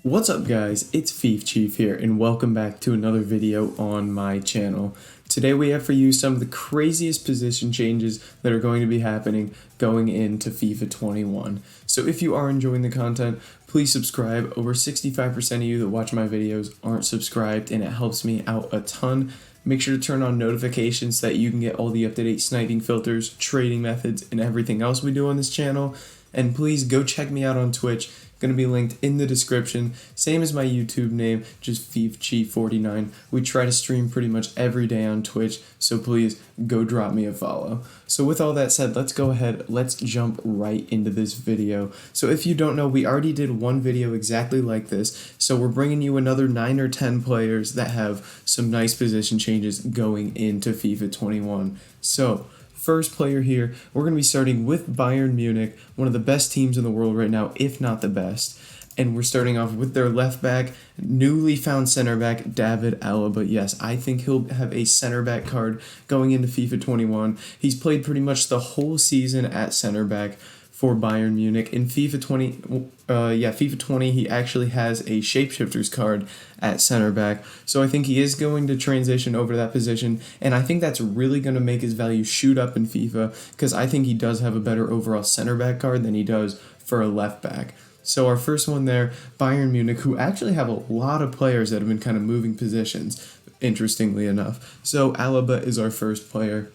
What's up guys, it's Fifa Chief here and welcome back to another video on my channel. Today we have for you some of the craziest position changes that are going to be happening going into FIFA 21. So if you are enjoying the content, please subscribe. Over 65% of you that watch my videos aren't subscribed and it helps me out a ton. Make sure to turn on notifications so that you can get all the up-to-date sniping filters, trading methods, and everything else we do on this channel. And please go check me out on Twitch. Going to be linked in the description, same as my YouTube name, just FifG49. We try to stream pretty much every day on Twitch, so please go drop me a follow. So with all that said, let's go ahead, let's jump right into this video. So if you don't know, we already did one video exactly like this, so we're bringing you another 9 or 10 players that have some nice position changes going into FIFA 21. So first player here, we're going to be starting with Bayern Munich, one of the best teams in the world right now, if not the best. And we're starting off with their left back, newly found center back, David Alaba. Yes, I think he'll have a center back card going into FIFA 21. He's played pretty much the whole season at center back for Bayern Munich. In FIFA 20, he actually has a shapeshifters card at center back. So I think he is going to transition over to that position, and I think that's really going to make his value shoot up in FIFA because I think he does have a better overall center back card than he does for a left back. So our first one there, Bayern Munich, who actually have a lot of players that have been kind of moving positions, interestingly enough. So Alaba is our first player.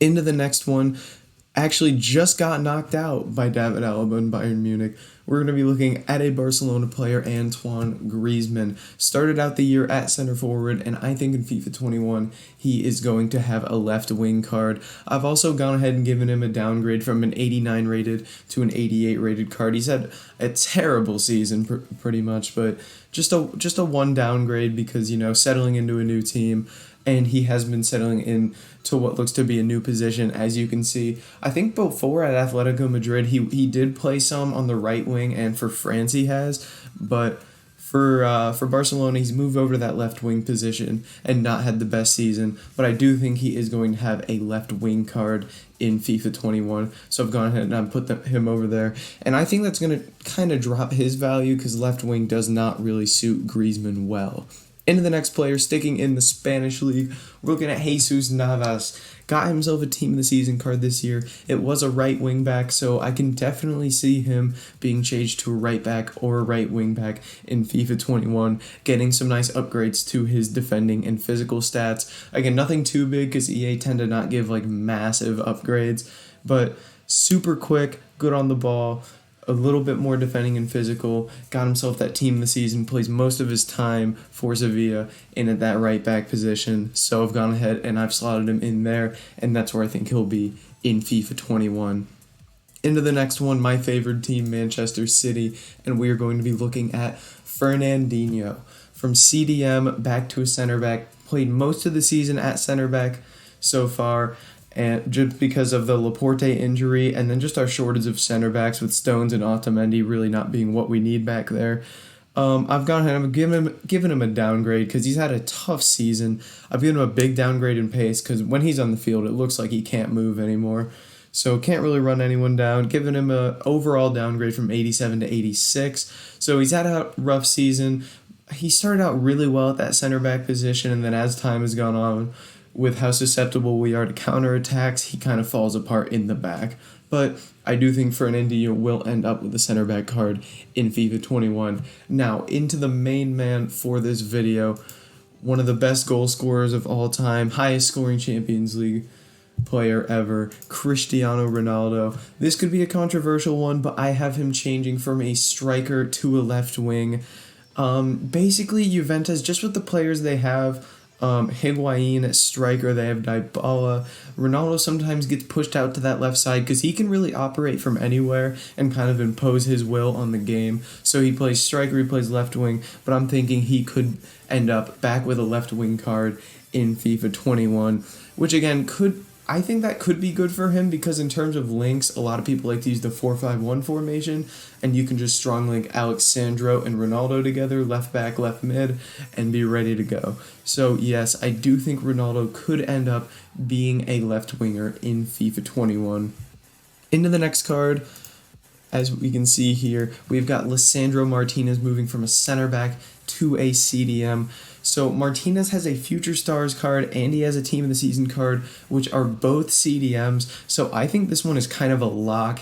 Into the next one, actually just got knocked out by David Alaba in Bayern Munich. We're going to be looking at a Barcelona player, Antoine Griezmann. Started out the year at center forward, and I think in FIFA 21 he is going to have a left wing card. I've also gone ahead and given him a downgrade from an 89 rated to an 88 rated card. He's had a terrible season pretty much, but just a one downgrade because, you know, settling into a new team. And he has been settling in to what looks to be a new position, as you can see. I think before at Atletico Madrid, he did play some on the right wing, and for France he has. But for Barcelona, he's moved over to that left wing position and not had the best season. But I do think he is going to have a left wing card in FIFA 21. So I've gone ahead and I've put him over there. And I think that's going to kind of drop his value because left wing does not really suit Griezmann well. Into the next player, sticking in the Spanish league, we're looking at Jesus Navas. Got himself a team of the season card this year. It was a right wing back, so I can definitely see him being changed to a right back or a right wing back in FIFA 21, getting some nice upgrades to his defending and physical stats. Again, nothing too big because EA tend to not give like massive upgrades, but super quick, good on the ball, a little bit more defending and physical, got himself that team of the season, plays most of his time for Sevilla in at that right back position. So I've gone ahead and I've slotted him in there, and that's where I think he'll be in FIFA 21. Into the next one, my favorite team, Manchester City, and we are going to be looking at Fernandinho. From CDM back to a center back, played most of the season at center back so far, and just because of the Laporte injury and then just our shortage of center backs with Stones and Otamendi really not being what we need back there. I've gone ahead and I've given him a downgrade because he's had a tough season. I've given him a big downgrade in pace because when he's on the field it looks like he can't move anymore. So can't really run anyone down. Giving him a overall downgrade from 87 to 86. So he's had a rough season. He started out really well at that center back position, and then as time has gone on, with how susceptible we are to counterattacks, he kind of falls apart in the back. But I do think Fernandinho will end up with a center back card in FIFA 21. Now, into the main man for this video, one of the best goal scorers of all time, highest scoring Champions League player ever, Cristiano Ronaldo. This could be a controversial one, but I have him changing from a striker to a left wing. Basically, Juventus, just with the players they have, Higuain at striker, they have Dybala. Ronaldo sometimes gets pushed out to that left side because he can really operate from anywhere and kind of impose his will on the game. So he plays striker, he plays left wing, but I'm thinking he could end up back with a left wing card in FIFA 21, which again I think that could be good for him because in terms of links, a lot of people like to use the 4-5-1 formation, and you can just strong link Alex Sandro and Ronaldo together, left back, left mid, and be ready to go. So yes, I do think Ronaldo could end up being a left winger in FIFA 21. Into the next card, As we can see here, we've got Lisandro Martinez moving from a center back to a CDM. So Martinez has a Future Stars card and he has a Team of the Season card, which are both CDMs. So I think this one is kind of a lock.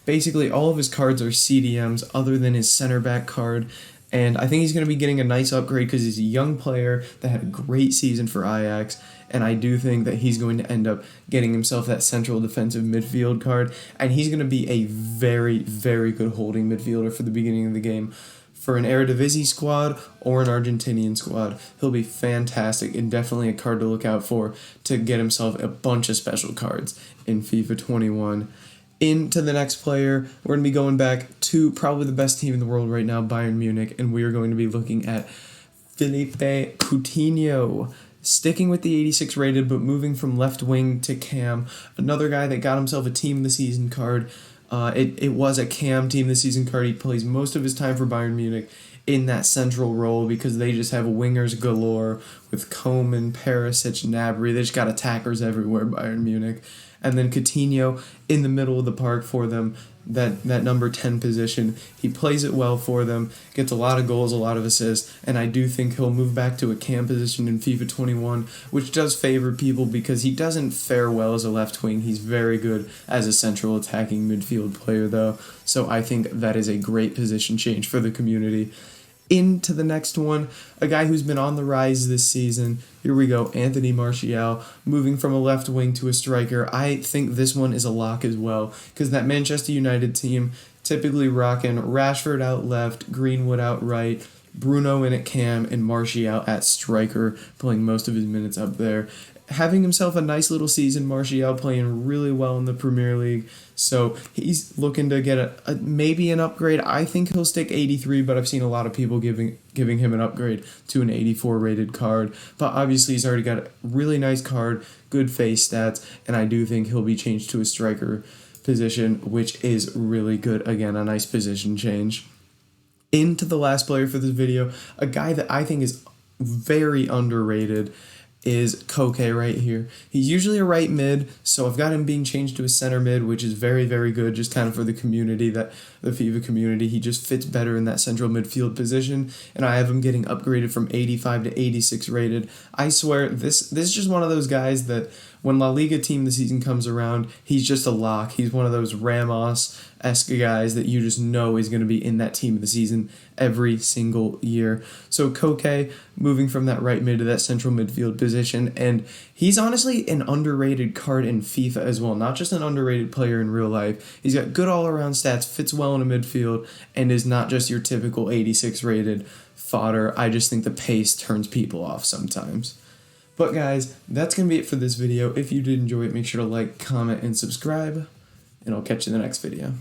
Basically all of his cards are CDMs other than his center back card. And I think he's going to be getting a nice upgrade because he's a young player that had a great season for Ajax. And I do think that he's going to end up getting himself that central defensive midfield card. And he's going to be a very, very good holding midfielder for the beginning of the game. For an Eredivisie squad or an Argentinian squad, he'll be fantastic and definitely a card to look out for to get himself a bunch of special cards in FIFA 21. Into the next player, we're going to be going back to probably the best team in the world right now, Bayern Munich, and we are going to be looking at Philippe Coutinho. Sticking with the 86 rated, but moving from left wing to cam. Another guy that got himself a Team of the Season card. It was a cam Team of the Season card. He plays most of his time for Bayern Munich in that central role because they just have wingers galore with Coman, Perisic, Gnabry. They just got attackers everywhere, Bayern Munich. And then Coutinho in the middle of the park for them, that number 10 position. He plays it well for them, gets a lot of goals, a lot of assists, and I do think he'll move back to a cam position in FIFA 21, which does favor people because he doesn't fare well as a left wing. He's very good as a central attacking midfield player, though, so I think that is a great position change for the community. Into the next one, a guy who's been on the rise this season. Here we go, Anthony Martial, moving from a left wing to a striker. I think this one is a lock as well, because that Manchester United team typically rocking Rashford out left, Greenwood out right, Bruno in at cam, and Martial at striker, playing most of his minutes up there. Having himself a nice little season, Martial playing really well in the Premier League, so he's looking to get maybe an upgrade. I think he'll stick 83, but I've seen a lot of people giving him an upgrade to an 84 rated card. But obviously he's already got a really nice card, good face stats, and I do think he'll be changed to a striker position, which is really good. Again, a nice position change. Into the last player for this video, a guy that I think is very underrated is Koke right here. He's usually a right mid, so I've got him being changed to a center mid, which is very, very good, just kind of for the community, the FIFA community. He just fits better in that central midfield position, and I have him getting upgraded from 85 to 86 rated. I swear, this is just one of those guys that when La Liga Team of the Season comes around, he's just a lock. He's one of those Ramos-esque guys that you just know is going to be in that Team of the Season every single year. So Koke moving from that right mid to that central midfield position, and he's honestly an underrated card in FIFA as well, not just an underrated player in real life. He's got good all-around stats, fits well in a midfield, and is not just your typical 86 rated fodder. I just think the pace turns people off sometimes. But guys, that's going to be it for this video. If you did enjoy it, make sure to like, comment, and subscribe, and I'll catch you in the next video.